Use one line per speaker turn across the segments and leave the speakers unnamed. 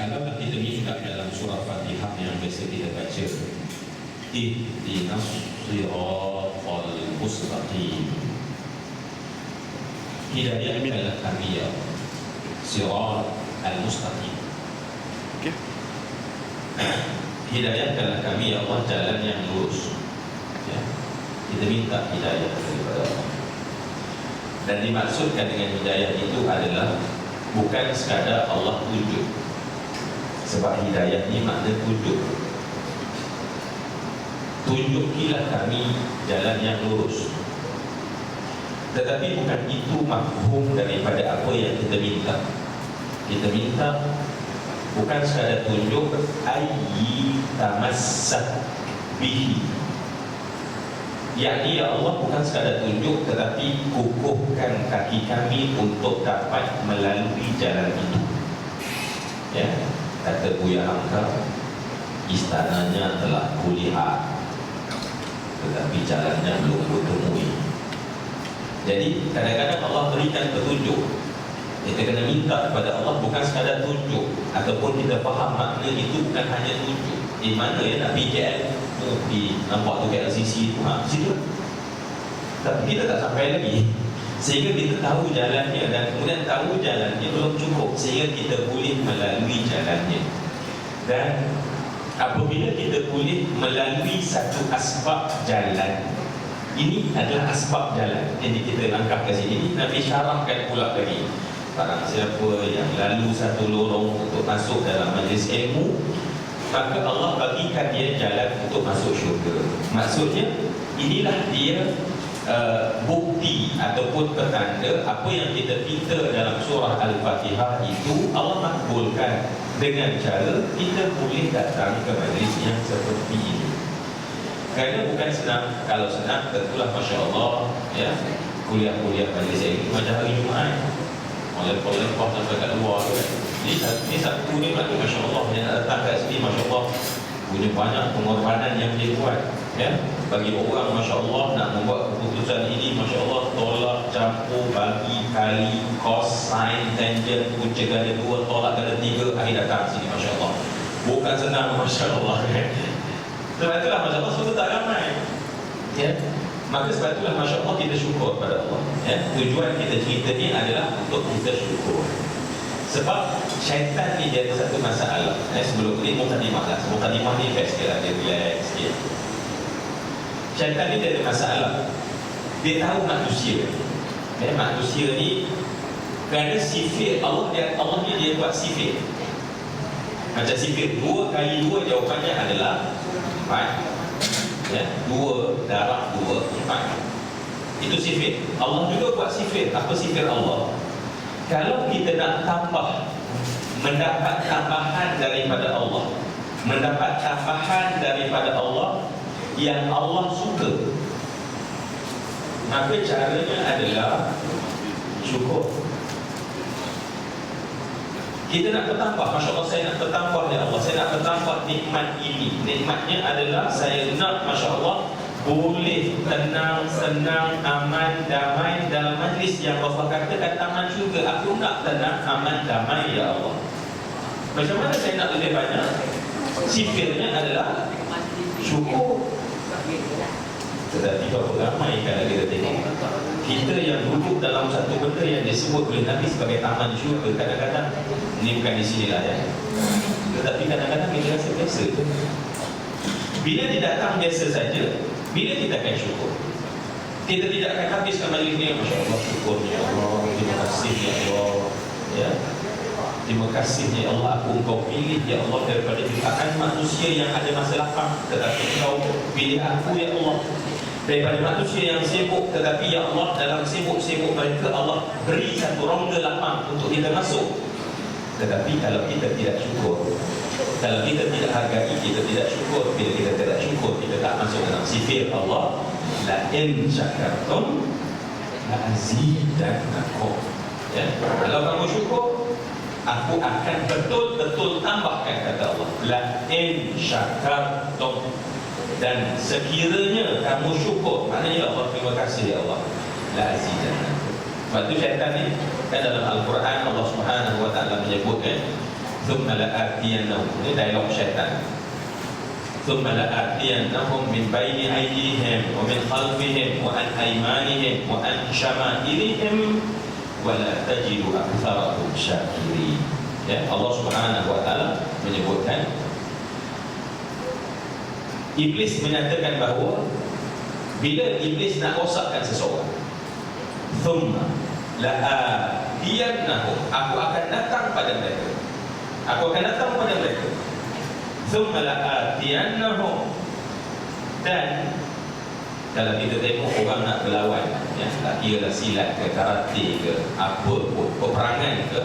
Kalau kita minta dalam surah Fatihah yang biasa kita baca, ihdinas siratal mustaqim, hidayahkanlah kami ya siratal mustaqim.
Okey.
Hidayahkanlah kami ya Allah jalan yang lurus. Ya. Kita minta hidayah daripada Allah. Dan dimaksudkan dengan hidayah itu adalah bukan sekadar Allah tunjuk. Sebab hidayah ni makna tunjuk. Tunjukilah kami jalan yang lurus. Tetapi bukan itu mafhum daripada apa yang kita minta. Kita minta bukan sekadar tunjuk, ayyi tamassak bihi. Yakni ya Allah bukan sekadar tunjuk, tetapi kukuhkan kaki kami untuk dapat melalui jalan itu. Ya, kata Buya Hamka, istananya telah kulihat, tetapi jalannya belum kutemui. Jadi kadang-kadang Allah berikan petunjuk. Kita kena minta kepada Allah bukan sekadar tunjuk, ataupun kita faham makna itu bukan hanya tunjuk. Di mana ya nak pergi KL, nampak tu KLCC tu, situ. Tapi kita tak sampai lagi. Sehingga kita tahu jalannya, dan kemudian tahu jalannya belum cukup sehingga kita boleh melalui jalannya. Dan apabila kita boleh melalui satu asbab jalan, ini adalah asbab jalan. Jadi kita langkah ke sini, Nabi syarahkan pula lagi. Barang siapa yang lalu satu lorong untuk masuk dalam majlis ilmu, maka Allah bagikan dia jalan untuk masuk syurga. Maksudnya inilah dia bukti ataupun petanda apa yang kita minta dalam surah Al-Fatihah itu Allah makbulkan dengan cara kita boleh datang ke majlis yang seperti ini. Kerana bukan senang. Kalau senang tentulah Masya Allah ya, kuliah-kuliah majlis ilmu macam hari Jumaat, lepas sampai kat luar tu kan. Ni satu ni lagi Masya Allah yang nak datang kat sini, Masya Allah punya banyak pengorbanan yang dia buat ya. Bagi orang Masya Allah nak membuat keputusan ini, Masya Allah tolak, campur, bagi, kali, cos, sin, tangent, punca ganda 2, tolak ganda 3, akhir datang sini Masya Allah. Bukan senang Masya Allah kan. Sebab itulah Masya Allah semua tak ramai ya. Maka sebab itulah Masya Allah kita syukur pada Allah ya. Tujuan kita cerita ni adalah untuk kita syukur. Sebab syaitan ni dia ada satu masalah sebelum ni mukadimah lah. Mukadimah ni best sikit lah, dia relax sikit. Syaitan ni dia ada masalah. Dia tahu manusia ya, manusia ni kerana sifir Allah ni dia buat sifir. Macam sifir 2 kali 2 jawapannya adalah 4 ya, 2 darab 2 4. Itu sifir. Allah juga buat sifir. Apa sifir Allah? Kalau kita nak tambah, mendapat tambahan daripada Allah, mendapat tambahan daripada Allah yang Allah suka, maka caranya adalah syukur. Kita nak bertambah, Masya Allah saya nak bertambah ya Allah, saya nak bertambah nikmat ini. Nikmatnya adalah saya nak Masya Allah boleh tenang, senang, aman, damai dalam majlis yang Allah katakan taman syurga. Aku nak tenang, aman, damai ya Allah. Macam mana saya nak lebih banyak? Sifirnya adalah syukur. Tetapi berapa ramai kalau kita tengok kita yang duduk dalam satu benda yang disebut oleh Nabi sebagai taman syurga, kadang-kadang ini bukan di sini lah ya, tetapi kadang-kadang kita rasa biasa. Bila dia datang biasa saja, bila kita akan syukur, kita tidak akan habiskan majlis ni Masya Allah syukur ya Allah, terima kasih ya Allah ya, terima kasih ya Allah aku engkau pilih ya Allah daripada jutaan manusia yang ada masa lapang, tetapi engkau pilih aku ya Allah. Daripada manusia yang sibuk, tetapi ya Allah dalam sibuk-sibuk mereka Allah beri satu rongga lapang untuk kita masuk. Tetapi kalau kita tidak syukur, kalau kita tidak hargai, kita tidak syukur. Bila kita tidak syukur, kita tak masuk dalam sifir Allah, la in syakartum la azidannakum ya. Kalau kamu syukur, aku akan betul-betul tambahkan, kata Allah, la in syakartum. Dan sekiranya kamu syukur, maknanya Allah terima kasih ya Allah, la azidannakum. Sebab itu syaitan ni kan dalam Al-Quran Allah Subhanahu wa ta'ala menyebutkan Thumma la'atiyannahum, ini dialog syaitan. Thumma la'atiyannahum min baini aydihim wa min khalfihim wa an aymanihim wa an syama'ilihim wa la tajidu aktsarahum syakirin. Ya, Allah Subhanahu wa taala menyebutkan, Iblis menyatakan bahawa bila Iblis nak rosakkan seseorang, thumma la'atiyannahum, aku akan datang pada mereka, aku akan datang pada mereka. Thumma la'atiyannahum, dan kalau kita tengok orang nak berlawan, ya, tak kira lah silat ke, karate ke, apa pun, peperangan ke,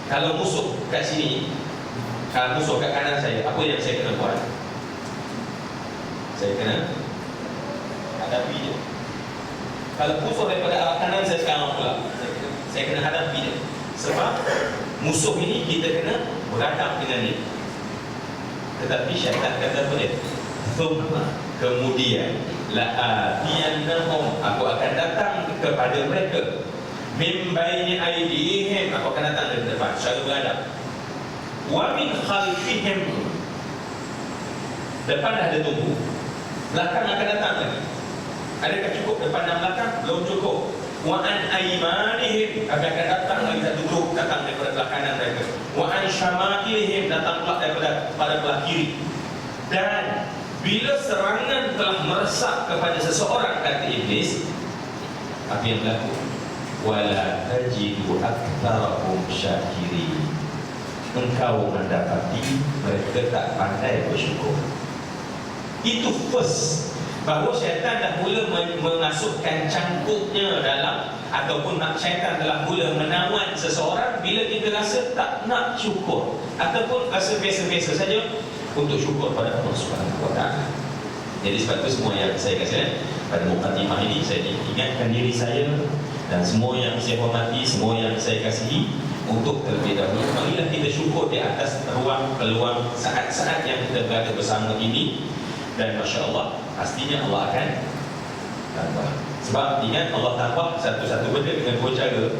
kalau musuh kat sini, kalau musuh kat kanan saya, apa yang saya kena buat? Saya kena hadapi dia. Kalau musuh daripada arah kanan saya sekarang pula, saya kena hadapi dia. Sebab musuh ini kita kena beradab dengan dia. Tetapi syaitan kata apa dia? Thumma, kemudian la'atiyannahum, aku akan datang kepada mereka, min baini aydihim, aku akan datang dari depan secara beradab, wa min khalfihim, depan dah ada tunggu, belakang akan datang lagi. Adakah cukup depan dan belakang? Belum cukup. Wa an aymanihim, akan datang lagi, tak duduk, datang daripada belah kanan mereka. Wa an syama'ilihim, datang pula daripada belah kiri. Dan bila serangan telah meresap kepada seseorang, kata Iblis, apa yang berlaku? Wala tajidu aktsarahum syakirin, engkau mendapati mereka tak pandai bersyukur. Itu first, bahawa syaitan dah mula mengasupkan cangkuknya dalam, ataupun syaitan telah mula menawan seseorang bila kita rasa tak nak syukur, ataupun rasa biasa-biasa saja untuk syukur pada Allah Subhanahu wa taala. Jadi sebab itu semua yang saya kasih pada mukadimah ini, saya ingatkan diri saya dan semua yang saya hormati, semua yang saya kasihi, untuk terlebih dahulu marilah kita syukur di atas ruang peluang saat-saat yang kita berada bersama ini. Dan Masya Allah, pastinya Allah akan tambah. Sebab ingat, Allah tambah satu-satu benda dengan dua cara.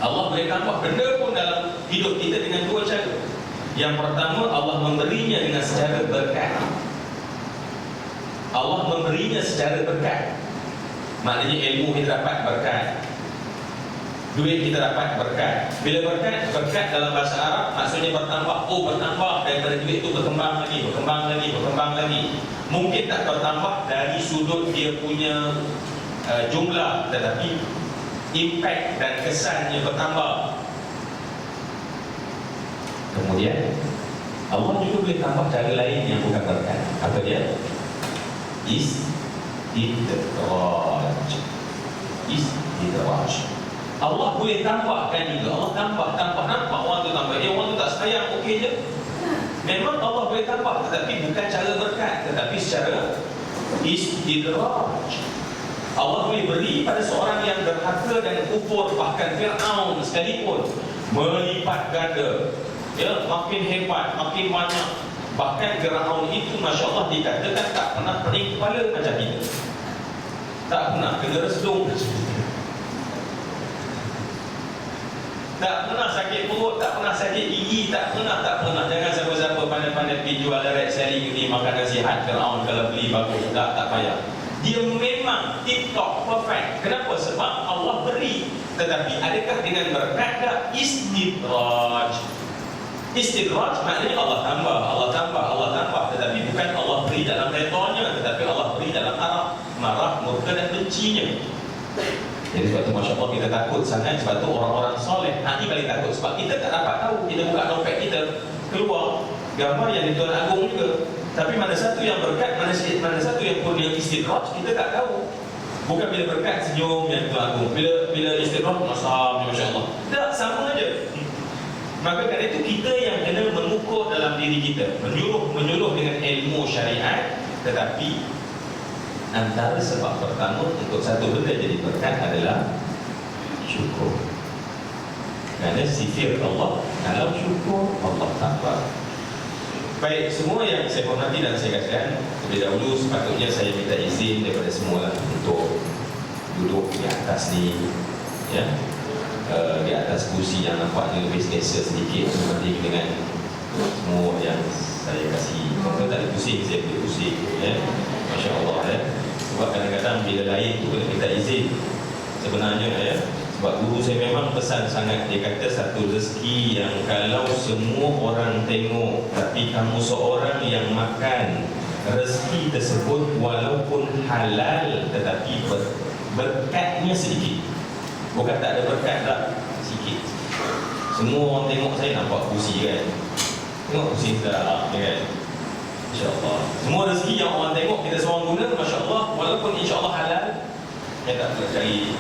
Allah boleh tambah benda pun dalam hidup kita dengan dua cara. Yang pertama, Allah memberinya dengan secara berkat. Allah memberinya secara berkat, maknanya ilmu kita dapat berkat, duit kita dapat berkat. Bila berkat, berkat dalam bahasa Arab maksudnya bertambah. Oh, bertambah daripada duit itu, berkembang lagi, berkembang lagi, berkembang lagi. Mungkin tak bertambah dari sudut dia punya jumlah, tetapi impact dan kesannya bertambah. Kemudian Allah juga boleh tambah cara lain yang bukan berkat. Apa dia? Istidraj. Istidraj. Allah boleh tambahkan juga. Allah tambah. Nampak orang tu tambah. Orang tu tak sayang, okey je. Memang Allah boleh tambah, tetapi bukan cara berkat, tetapi secara istidraj. Allah boleh beri pada seorang yang derhaka dan kufur, bahkan Fir'aun sekalipun, melipat ganda. Ya, makin hebat, makin banyak. Bahkan Fir'aun itu, Masya Allah, dikatakan tak pernah pening kepala macam kita. Tak pernah kena resdung macam kita. Tak pernah sakit perut, tak pernah sakit gigi, tak pernah. Jangan siapa-siapa pandai-pandai pergi jual direct selling ni, makanan sihat Fir'aun kalau beli bagus, tak payah. Dia memang tip-top, perfect. Kenapa? Sebab Allah beri. Tetapi adakah dengan berkat? Tak. Istidraj. Istidraj maknanya Allah tambah. Tetapi bukan Allah beri dalam redanya, tetapi Allah beri dalam arah marah, murka dan bencinya. Jadi sebab tu Masya Allah kita takut sangat. Sebab tu orang-orang soleh ini paling takut. Sebab kita tak dapat tahu. Kita buka dompet kita, keluar gambar yang di Tuan Agung juga. Tapi mana satu yang berkat, mana satu yang kurnia istidraj, kita tak tahu. Bukan bila berkat senyum yang Tuan Agung, bila istidraj Masya Allah. Tak, sama aja. Maka kerana itu kita yang kena mengukur dalam diri kita, menyuruh dengan ilmu syariat. Tetapi antara sebab pertama untuk satu benda jadi berkat adalah syukur. Kerana sifir Allah, kalau syukur Allah tambah. Baik, semua yang saya hormati dan saya kasihan, terlebih dahulu sepatutnya saya minta izin daripada semua untuk duduk di atas ni, ya. di atas kursi yang nampaknya lebih selesa sedikit berbanding dengan semua yang saya kasih. Kalau tak ada pusing, saya boleh pusing, ya. Masya Allah, ya. Sebab kadang-kadang bila lain tu kena minta izin sebenarnya, ya. Sebab guru saya memang pesan sangat, dia kata satu rezeki yang kalau semua orang tengok tapi kamu seorang yang makan rezeki tersebut walaupun halal tetapi berkatnya sedikit. Bukan tak ada berkat tak, sikit. Semua orang tengok saya nampak kursi kan, tengok kursi tak, kan. InsyaAllah semua rezeki yang orang tengok kita seorang guna, Masya Allah, walaupun insyaAllah halal. Saya tak perlu cari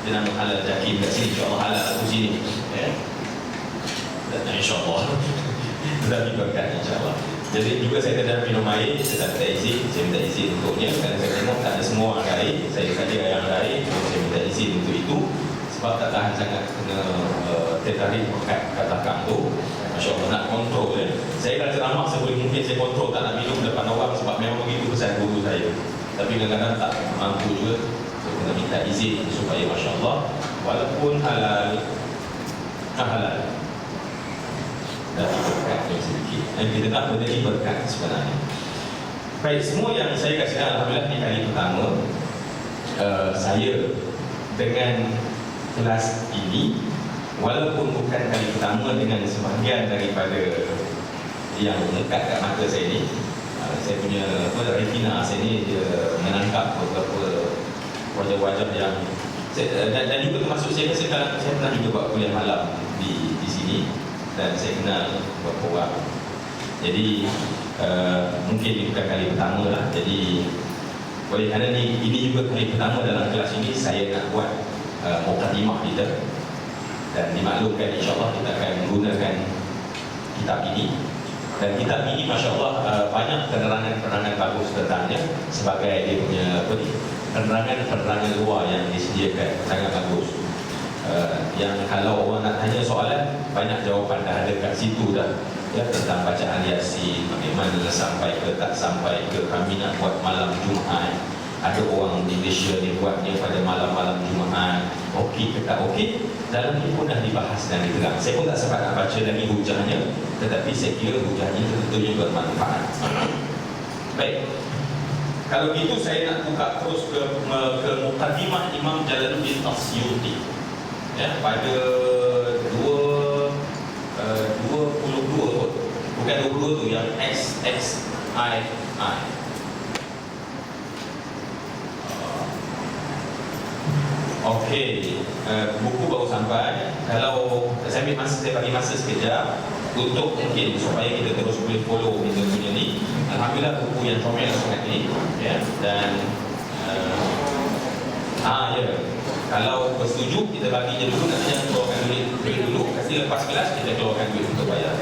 jenama halal jakim kat sini, insyaAllah halal kursi ni, ya. Dan insyaAllah tetapi berkat insyaAllah. Jadi juga saya kena minum air, saya tak minta izin, saya minta izin untuknya. Kerana saya tengok tak ada semua orang air, saya saja yang air, saya minta izin untuk itu. Sebab tak tahan sangat kena tertarik kat belakang tu. Masya Allah, nak kontrol, ya. Saya kalau ceramah sebelum mungkin saya kontrol, tak nak minum depan orang sebab memang begitu pesan guru saya. Tapi kadang-kadang tak mampu juga, saya kena minta izin supaya Masya Allah, walaupun halal, halal tapi berkatnya sedikit. Dan kita tak menjadi berkat sebenarnya. Baik, semua yang saya kasih alhamdulillah di kali pertama, saya dengan kelas ini, walaupun bukan kali pertama dengan sebahagian daripada yang melekat kat mata saya ni, saya punya retina saya ni dia menangkap beberapa wajah-wajah yang dan juga termasuk saya pernah juga buat kuliah malam di sini dan saya kenal beberapa orang. Jadi mungkin ini bukan kali pertama lah. Jadi oleh kerana ini juga kali pertama dalam kelas ini saya nak buat mukadimah kita. Dan dimaklumkan insyaAllah kita akan menggunakan kitab ini. Dan kitab ini Masya Allah banyak penerangan-penerangan bagus tentangnya. Sebagai dia punya penerangan luar yang disediakan sangat bagus. Yang kalau orang nak tanya soalan, banyak jawapan dah ada kat situ dah, ya, tentang bacaan Yasin, bagaimana sampai ke tak sampai ke, kami nak buat malam Jumaat, ada orang di Malaysia dia buatnya pada malam-malam Jumaat, okey ke tak okey, dalam ni pun dah dibahas dan diterang. Saya pun tak sempat nak baca lagi hujahnya, tetapi saya kira hujahnya tentunya bermanfaat. Baik, kalau gitu saya nak buka terus ke Muqaddimah Imam Jalaluddin Asyuti, ya, pada 22 tu, bukan 22 tu, yang XXII. Okey, buku baru sampai. Kalau saya ambil masa, saya bagi masa sekejap untuk mungkin supaya kita terus boleh follow kita punya ni. Alhamdulillah buku yang comel sangat ni, ya. Dan ya, kalau bersetuju kita bagi je dulu, nanti jangan keluarkan duit dulu. Kasi lepas kelas kita keluarkan duit untuk bayar.